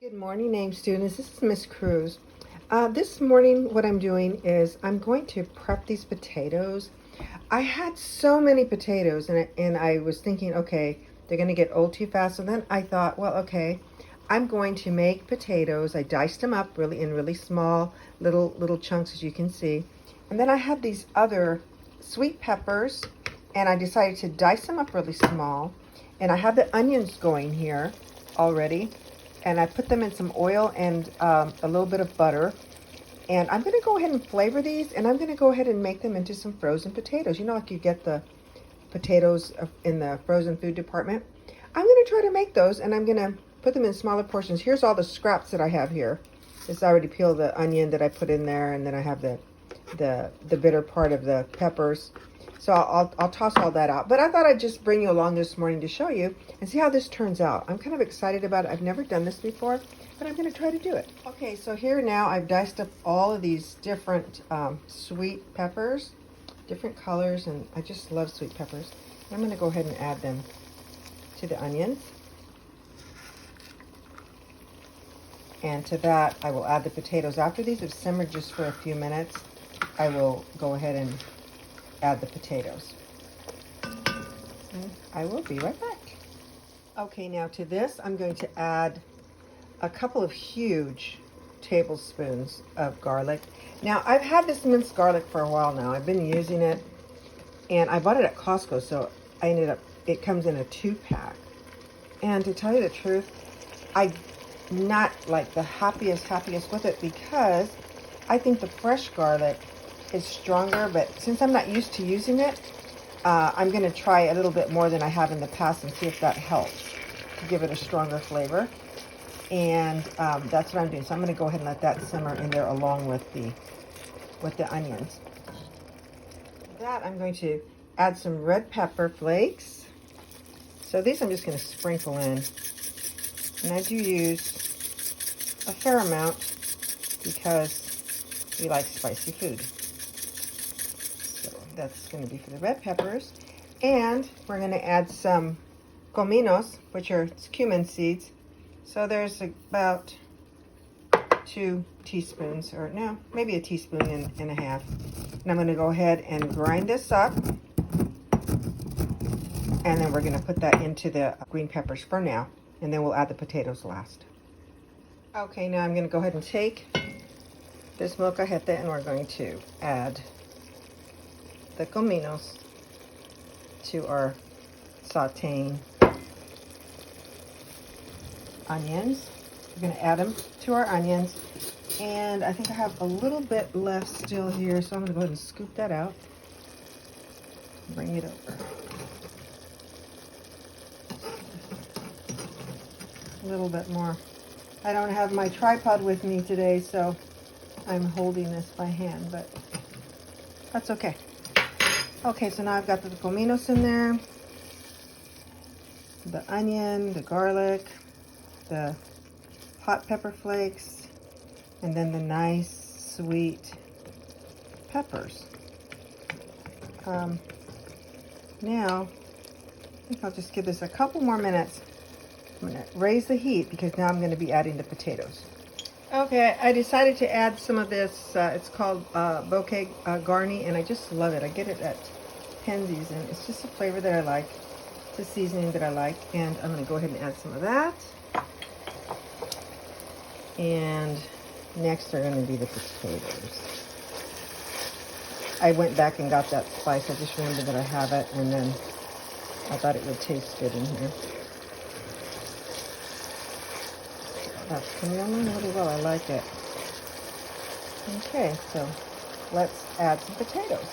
Good morning, name students. This is Miss Cruz. This morning, what I'm doing is I'm going to prep these potatoes. I had so many potatoes, and I was thinking, okay, they're going to get old too fast. So then I thought, well, okay, I'm going to make potatoes. I diced them up in really small little chunks, as you can see. And then I have these other sweet peppers, and I decided to dice them up really small. And I have the onions going here already. And I put them in some oil and a little bit of butter. And I'm going to go ahead and flavor these, and I'm going to go ahead and make them into some frozen potatoes. You know, like you get the potatoes in the frozen food department. I'm going to try to make those, and I'm going to put them in smaller portions. Here's all the scraps that I have here. It's already peeled the onion that I put in there, and then I have the bitter part of the peppers. So I'll toss all that out. But I thought I'd just bring you along this morning to show you and see how this turns out. I'm kind of excited about it. I've never done this before, but I'm going to try to do it. Okay, so here now I've diced up all of these different sweet peppers, different colors, and I just love sweet peppers. I'm going to go ahead and add them to the onions. And to that, I will add the potatoes. After these have simmered just for a few minutes, I will go ahead and add the potatoes. And I will be right back. Okay, now to this, I'm going to add a couple of huge tablespoons of garlic. Now, I've had this minced garlic for a while now. I've been using it, and I bought it at Costco, so it comes in a 2-pack. And to tell you the truth, I'm not like the happiest with it because I think the fresh garlic is stronger, but since I'm not used to using it, I'm going to try a little bit more than I have in the past and see if that helps to give it a stronger flavor. And that's what I'm doing. So I'm going to go ahead and let that simmer in there along with the onions. With that, I'm going to add some red pepper flakes. So these I'm just going to sprinkle in. And I do use a fair amount because we like spicy food. That's going to be for the red peppers. And we're going to add some cominos, which are cumin seeds. So there's about 2 teaspoons, or no, maybe a teaspoon and a half. And I'm going to go ahead and grind this up. And then we're going to put that into the green peppers for now. And then we'll add the potatoes last. Okay, now I'm going to go ahead and take this molcajete and we're going to add the cominos to our sauteing onions. We're going to add them to our onions, and I think I have a little bit left still here, so I'm going to go ahead and scoop that out. Bring it over. A little bit more. I don't have my tripod with me today, so I'm holding this by hand, but that's okay. Okay, so now I've got the cominos in there, the onion, the garlic, the hot pepper flakes, and then the nice sweet peppers. Now, I think I'll just give this a couple more minutes. I'm going to raise the heat because now I'm going to be adding the potatoes. Okay, I decided to add some of this, it's called bouquet garni, and I just love it. I get it at Penzies, and it's just a flavor that I like. It's a seasoning that I like, and I'm going to go ahead and add some of that. And next are going to be the potatoes. I went back and got that spice. I just remembered that I have it, and then I thought it would taste good in here. That's coming on really well. I like it. Okay, so let's add some potatoes.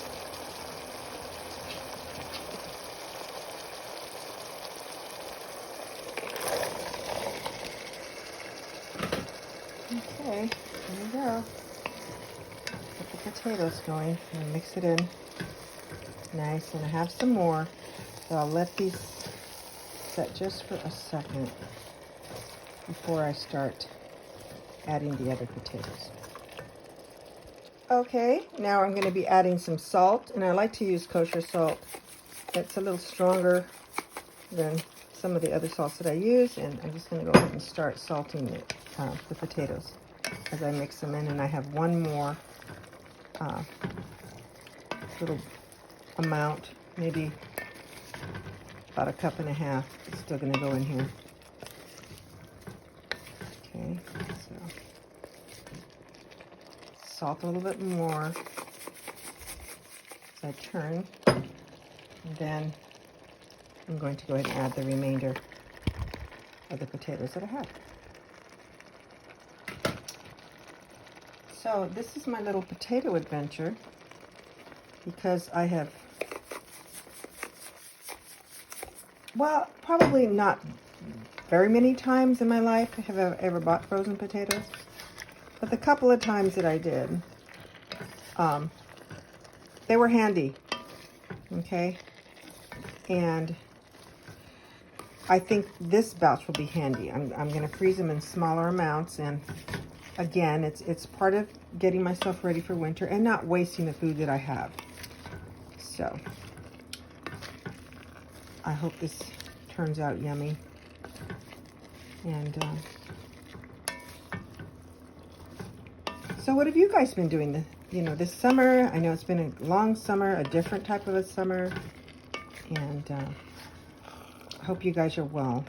Okay, there we go. Get the potatoes going and mix it in. Nice, and I have some more. So I'll let these set just for a second before I start adding the other potatoes. Okay, now I'm going to be adding some salt, and I like to use kosher salt. It's a little stronger than some of the other salts that I use, and I'm just going to go ahead and start salting the potatoes as I mix them in. And I have one more little amount, maybe about 1.5 cups. It's still going to go in here. Okay, so salt a little bit more as I turn, and then I'm going to go ahead and add the remainder of the potatoes that I have. So this is my little potato adventure, because I have, well, probably not very many times in my life have I ever bought frozen potatoes, but the couple of times that I did, they were handy, okay? And I think this batch will be handy. I'm going to freeze them in smaller amounts, and again, it's part of getting myself ready for winter and not wasting the food that I have. So I hope this turns out yummy. And so what have you guys been doing this summer? I know it's been a long summer, a different type of a summer, and I hope you guys are well.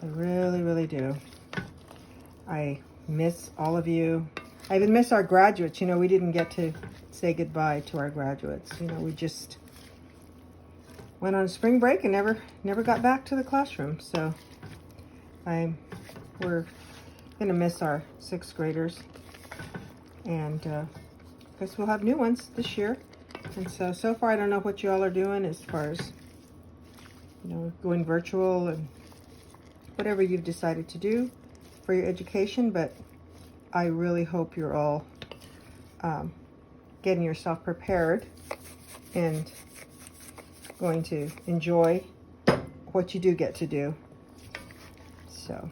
I really, really do. I miss all of you. I even miss our graduates. We didn't get to say goodbye to our graduates. We just went on spring break and never got back to the classroom. So we're gonna miss our 6th graders, and I guess we'll have new ones this year. And so far I don't know what you all are doing as far as going virtual and whatever you've decided to do for your education, but I really hope you're all getting yourself prepared and going to enjoy what you do get to do. So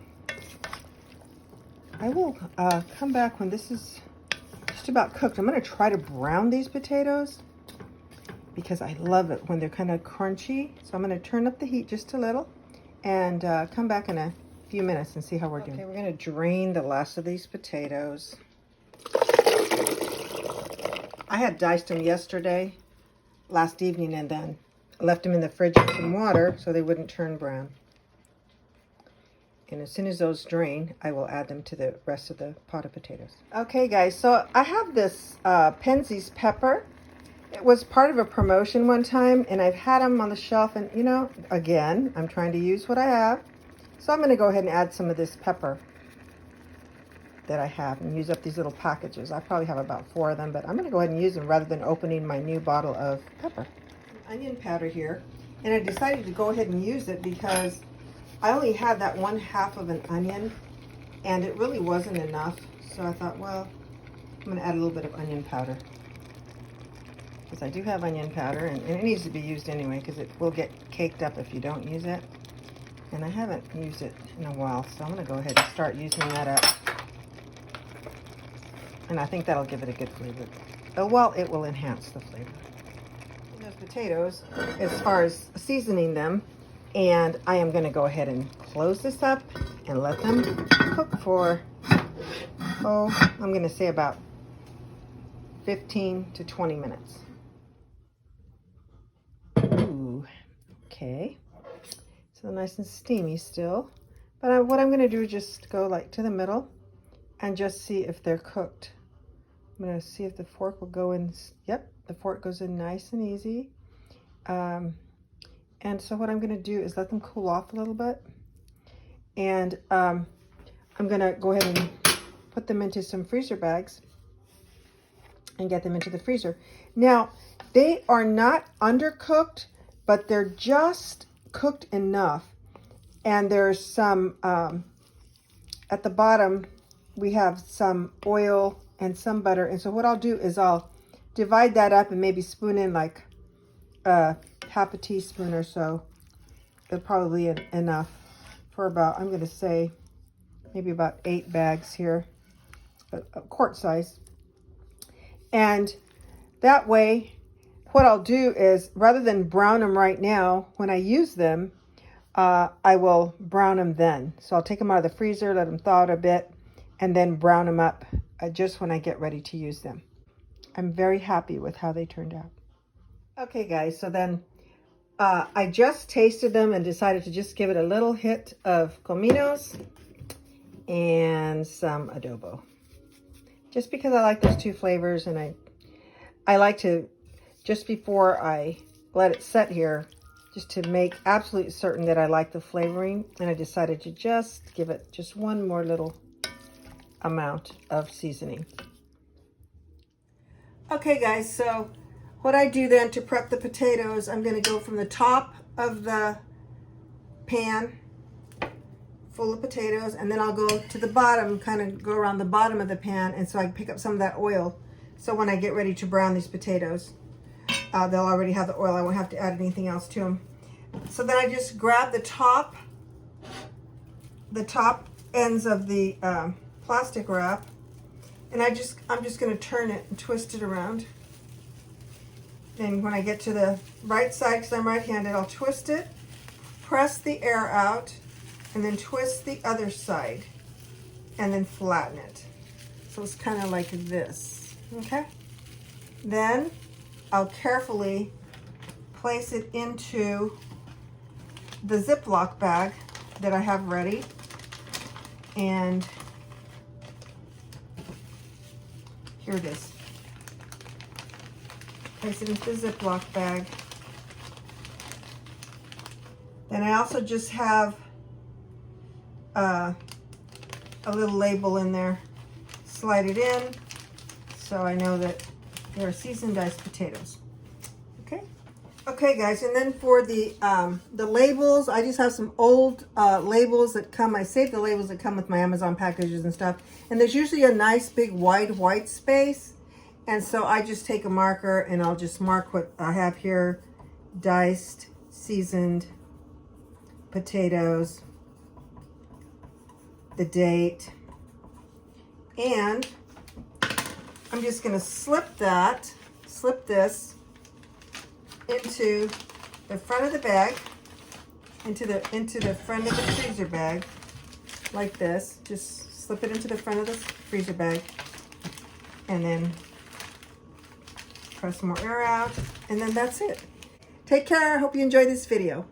I will come back when this is just about cooked. I'm going to try to brown these potatoes because I love it when they're kind of crunchy. So I'm going to turn up the heat just a little and come back in a few minutes and see how we're doing. Okay, we're going to drain the last of these potatoes. I had diced them last evening, and then left them in the fridge with some water so they wouldn't turn brown. And as soon as those drain, I will add them to the rest of the pot of potatoes. Okay guys, so I have this Penzeys pepper. It was part of a promotion one time, and I've had them on the shelf, and again, I'm trying to use what I have. So I'm going to go ahead and add some of this pepper that I have and use up these little packages. I probably have about 4 of them, but I'm going to go ahead and use them rather than opening my new bottle of pepper. Onion powder here, and I decided to go ahead and use it because I only had that 1/2 of an onion, and it really wasn't enough. So I thought, well, I'm going to add a little bit of onion powder, because I do have onion powder, and it needs to be used anyway because it will get caked up if you don't use it. And I haven't used it in a while, so I'm going to go ahead and start using that up. And I think that'll give it a good flavor. Oh, well, it will enhance the flavor. Those potatoes, as far as seasoning them, and I am going to go ahead and close this up and let them cook for, I'm going to say about 15 to 20 minutes. Ooh, okay. So nice and steamy still. But what I'm going to do is just go like to the middle and just see if they're cooked. I'm going to see if the fork will go in. Yep, the fork goes in nice and easy. And so what I'm going to do is let them cool off a little bit. And I'm going to go ahead and put them into some freezer bags and get them into the freezer. Now, they are not undercooked, but they're just cooked enough. And there's some, at the bottom, we have some oil and some butter. And so what I'll do is I'll divide that up and maybe spoon in like 1/2 teaspoon or so. It'll probably be enough for about, I'm going to say, maybe about 8 bags here, a quart size. And that way, what I'll do is, rather than brown them right now, when I use them, I will brown them then. So I'll take them out of the freezer, let them thaw out a bit, and then brown them up just when I get ready to use them. I'm very happy with how they turned out. Okay guys, so then I just tasted them and decided to just give it a little hit of cominos and some adobo. Just because I like those two flavors, and I like to, just before I let it set here, just to make absolutely certain that I like the flavoring, and I decided to just give it just one more little amount of seasoning. Okay guys, so what I do then to prep the potatoes, I'm going to go from the top of the pan full of potatoes, and then I'll go to the bottom, kind of go around the bottom of the pan, and so I can pick up some of that oil. So when I get ready to brown these potatoes, they'll already have the oil. I won't have to add anything else to them. So then I just grab the top ends of the plastic wrap, and I'm just going to turn it and twist it around. And when I get to the right side, because I'm right-handed, I'll twist it, press the air out, and then twist the other side, and then flatten it. So it's kind of like this, okay? Then I'll carefully place it into the Ziploc bag that I have ready, and here it is. Place it into the Ziploc bag. Then I also just have a little label in there. Slide it in so I know that they're seasoned diced potatoes. Okay. Okay, guys, and then for the labels, I just have some old labels that come. I saved the labels that come with my Amazon packages and stuff. And there's usually a nice big wide white space. And so I just take a marker and I'll just mark what I have here. Diced, seasoned potatoes, the date, and I'm just going to slip this into the front of the bag, into the front of the freezer bag, like this. Just slip it into the front of the freezer bag, and then press more air out, and then that's it. Take care. I hope you enjoyed this video.